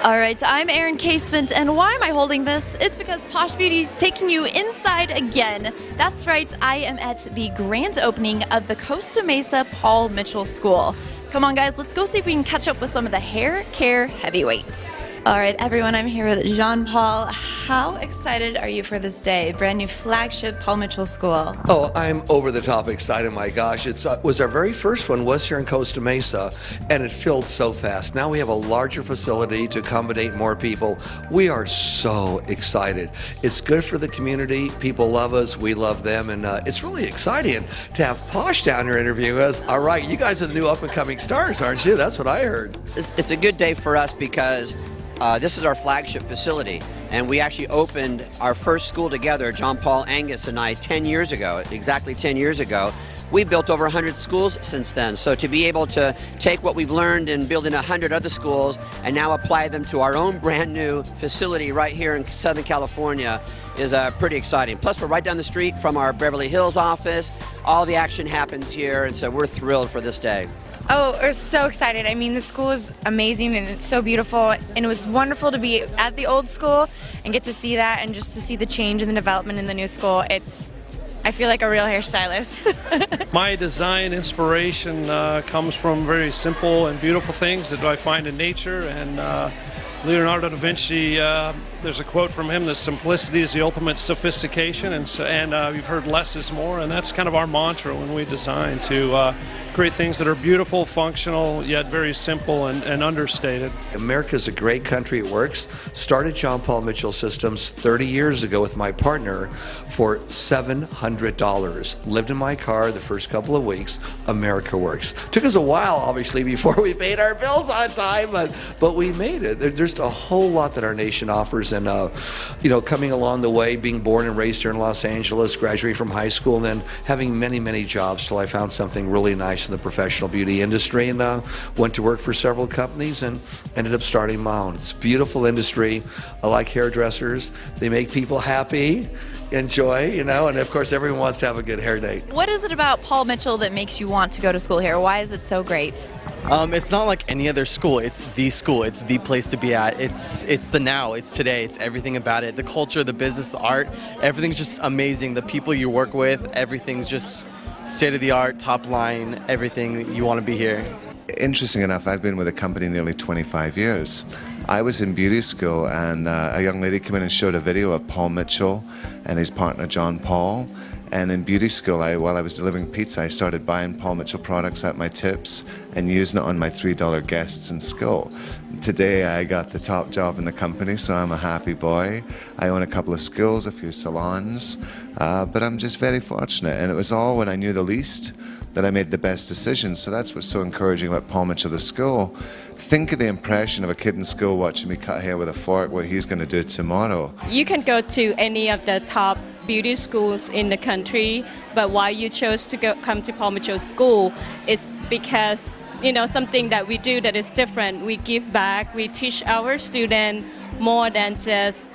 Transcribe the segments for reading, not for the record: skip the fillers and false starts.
All right, I'm Erin Casement, and why am I holding this? It's because Posh Beauty's taking you inside again. That's right, I am at the grand opening of the Costa Mesa Paul Mitchell School. Come on, guys, let's go see if we can catch up with some of the hair care heavyweights. All right, everyone, I'm here with Jean-Paul. How excited are you for this day? Brand new flagship Paul Mitchell School. Oh, I'm over the top excited, my gosh. It was our very first one, was here in Costa Mesa, and it filled so fast. Now we have a larger facility to accommodate more people. We are so excited. It's good for the community. People love us. We love them, and it's really exciting to have Posh down here interviewing us. All right, you guys are the new up-and-coming stars, aren't you? That's what I heard. It's a good day for us because this is our flagship facility, and we actually opened our first school together, John Paul, Angus, and I, 10 years ago, exactly 10 years ago. We built over 100 schools since then, so to be able to take what we've learned in building 100 other schools and now apply them to our own brand new facility right here in Southern California is pretty exciting. Plus, we're right down the street from our Beverly Hills office. All the action happens here, and so we're thrilled for this day. Oh, we're so excited. I mean, the school is amazing and it's so beautiful, and it was wonderful to be at the old school and get to see that and just to see the change and the development in the new school. I feel like a real hairstylist. My design inspiration comes from very simple and beautiful things that I find in nature, and Leonardo da Vinci, there's a quote from him that simplicity is the ultimate sophistication, and you've heard less is more, and that's kind of our mantra when we design, to create things that are beautiful, functional, yet very simple and understated. America's a great country. It works. Started John Paul Mitchell Systems 30 years ago with my partner for $700. Lived in my car the first couple of weeks. America works. Took us a while, obviously, before we paid our bills on time, but we made it. There's a whole lot that our nation offers, and coming along the way, being born and raised here in Los Angeles, graduating from high school, and then having many jobs till I found something really nice in the professional beauty industry, and went to work for several companies and ended up starting my own. It's a beautiful industry. I like hairdressers. They make people happy, enjoy, and of course everyone wants to have a good hair day. What is it about Paul Mitchell that makes you want to go to school here? Why is it so great? It's not like any other school. It's the school. It's the place to be at. It's the now. It's today. It's everything about it. The culture, the business, the art, everything's just amazing. The people you work with, everything's just state of the art, top line, everything. You want to be here. Interesting enough, I've been with the company nearly 25 years. I was in beauty school, and a young lady came in and showed a video of Paul Mitchell and his partner John Paul. And in beauty school, while I was delivering pizza, I started buying Paul Mitchell products at my tips and using it on my $3 guests in school. Today, I got the top job in the company, so I'm a happy boy. I own a couple of schools, a few salons, but I'm just very fortunate. And it was all when I knew the least that I made the best decisions. So that's what's so encouraging about Paul Mitchell, the school. Think of the impression of a kid in school watching me cut hair with a fork, what he's going to do tomorrow. You can go to any of the top beauty schools in the country, but why you chose to come to Paul Mitchell School is because, something that we do that is different. We give back, we teach our students more than just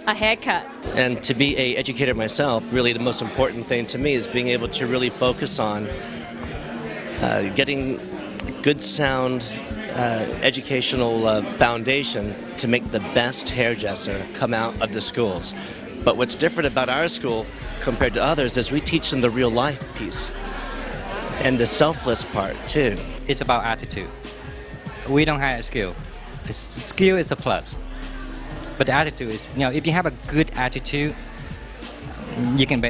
a haircut. And to be an educator myself, really the most important thing to me is being able to really focus on getting good sound educational foundation to make the best hairdresser come out of the schools. But what's different about our school compared to others is we teach them the real life piece and the selfless part too. It's about attitude. We don't hire skill. Skill is a plus. But the attitude is, if you have a good attitude, you can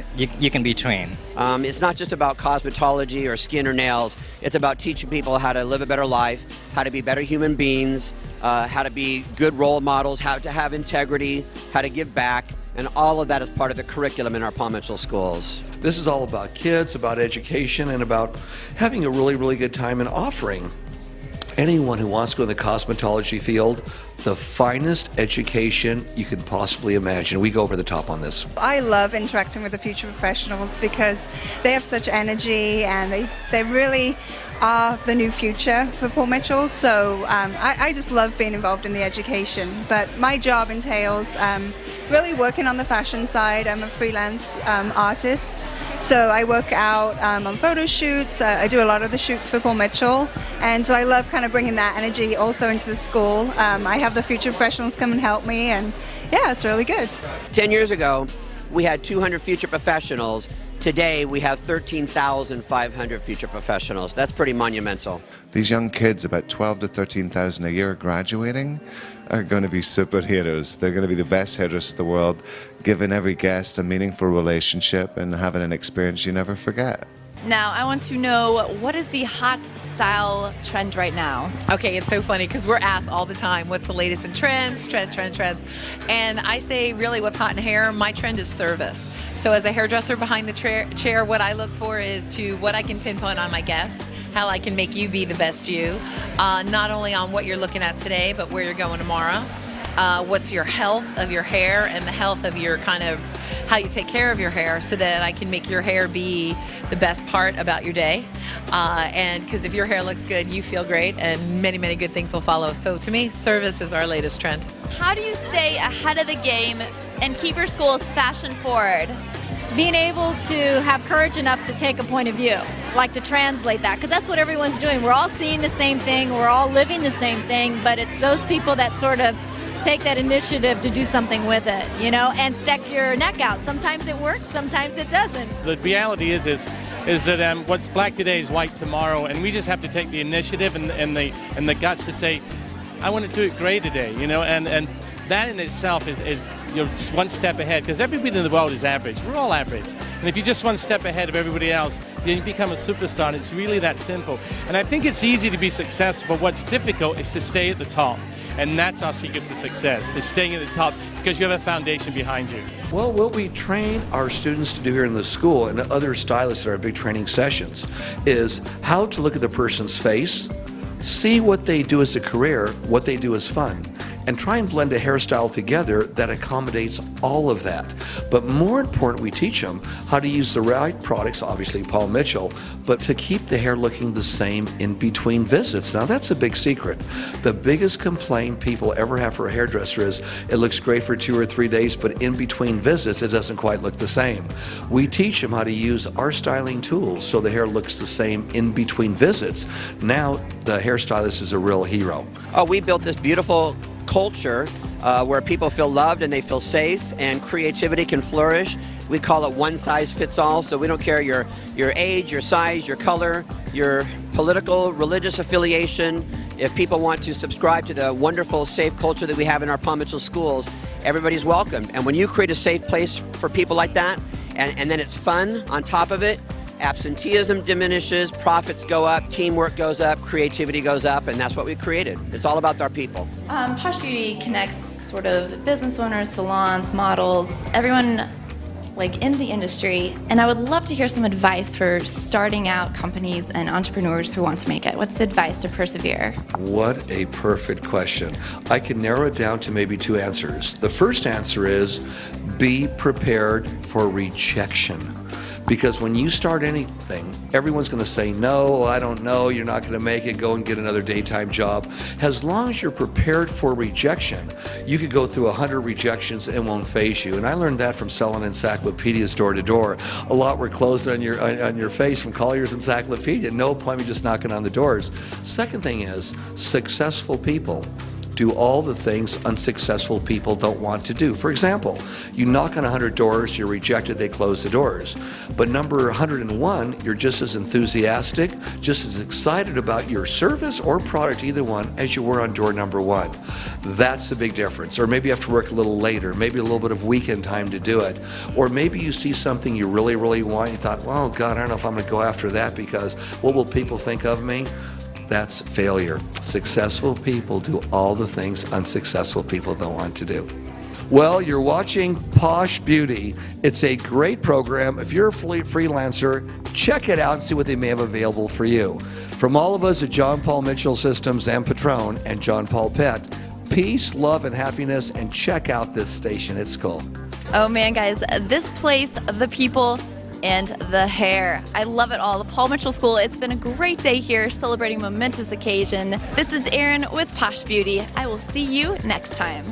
be trained. It's not just about cosmetology or skin or nails. It's about teaching people how to live a better life, how to be better human beings, how to be good role models, how to have integrity, how to give back, and all of that is part of the curriculum in our Paul Mitchell schools. This is all about kids, about education, and about having a really good time and offering anyone who wants to go in the cosmetology field the finest education you can possibly imagine. We go over the top on this. I love interacting with the future professionals because they have such energy and they really are the new future for Paul Mitchell. So I just love being involved in the education. But my job entails really working on the fashion side. I'm a freelance artist. So I work out on photo shoots. I do a lot of the shoots for Paul Mitchell. And so I love kind of bringing that energy also into the school. I have have the future professionals come and help me, and yeah, it's really good. 10 years ago, we had 200 future professionals. Today, we have 13,500 future professionals. That's pretty monumental. These young kids, about 12 to 13,000 a year graduating, are going to be superheroes. They're going to be the best hairdressers in the world, giving every guest a meaningful relationship and having an experience you never forget. Now, I want to know, what is the hot style trend right now? Okay, it's so funny because we're asked all the time, what's the latest in trends? And I say, really, what's hot in hair? My trend is service. So as a hairdresser behind the chair, what I look for is to what I can pinpoint on my guest, how I can make you be the best you, not only on what you're looking at today, but where you're going tomorrow. What's your health of your hair and the health of your kind of how you take care of your hair, so that I can make your hair be the best part about your day. And because if your hair looks good, you feel great, and many, many good things will follow. So to me, service is our latest trend. How do you stay ahead of the game and keep your schools fashion forward? Being able to have courage enough to take a point of view, like to translate that, because that's what everyone's doing. We're all seeing the same thing, we're all living the same thing, but it's those people that sort of take that initiative to do something with it, you know, and stick your neck out. Sometimes it works, sometimes it doesn't. The reality is that what's black today is white tomorrow, and we just have to take the initiative and the guts to say, I want to do it gray today, you know, and that in itself is you're just one step ahead, because everybody in the world is average. We're all average. And if you're just one step ahead of everybody else, then you become a superstar, and it's really that simple. And I think it's easy to be successful, but what's difficult is to stay at the top. And that's our secret to success, is staying at the top, because you have a foundation behind you. Well, what we train our students to do here in the school, and other stylists at our big training sessions, is how to look at the person's face, see what they do as a career, what they do as fun, and try and blend a hairstyle together that accommodates all of that. But more important, we teach them how to use the right products, obviously Paul Mitchell, but to keep the hair looking the same in between visits. Now that's a big secret. The biggest complaint people ever have for a hairdresser is it looks great for 2 or 3 days, but in between visits it doesn't quite look the same. We teach them how to use our styling tools so the hair looks the same in between visits. Now the hairstylist is a real hero. Oh, we built this beautiful culture where people feel loved and they feel safe, and creativity can flourish. We call it one size fits all, so we don't care your age, your size, your color, your political, religious affiliation. If people want to subscribe to the wonderful, safe culture that we have in our Paul Mitchell schools, everybody's welcome. And when you create a safe place for people like that, and then it's fun on top of it, absenteeism diminishes, profits go up, teamwork goes up, creativity goes up, and that's what we created. It's all about our people. Posh Beauty connects sort of business owners, salons, models, everyone like in the industry, and I would love to hear some advice for starting out companies and entrepreneurs who want to make it. What's the advice to persevere? What a perfect question. I can narrow it down to maybe 2 answers. The first answer is be prepared for rejection. Because when you start anything, everyone's going to say, no, I don't know, you're not going to make it, go and get another daytime job. As long as you're prepared for rejection, you could go through 100 rejections and it won't faze you. And I learned that from selling encyclopedias door to door. A lot were closed on your face from Collier's Encyclopedia. No appointment, just knocking on the doors. Second thing is, successful people do all the things unsuccessful people don't want to do. For example, you knock on 100 doors, you're rejected, they close the doors. But number 101, you're just as enthusiastic, just as excited about your service or product, either one, as you were on door number 1. That's the big difference. Or maybe you have to work a little later, maybe a little bit of weekend time to do it. Or maybe you see something you really, really want, you thought, well, God, I don't know if I'm going to go after that because what will people think of me? That's failure. Successful people do all the things unsuccessful people don't want to do. Well, you're watching Posh Beauty. It's a great program. If you're a freelancer, check it out and see what they may have available for you. From all of us at John Paul Mitchell Systems and Patron and John Paul Pet, peace, love, and happiness, and check out this station. It's cool. Oh man, guys, this place, the people, and the hair. I love it all. The Paul Mitchell School, it's been a great day here celebrating a momentous occasion. This is Erin with Posh Beauty. I will see you next time.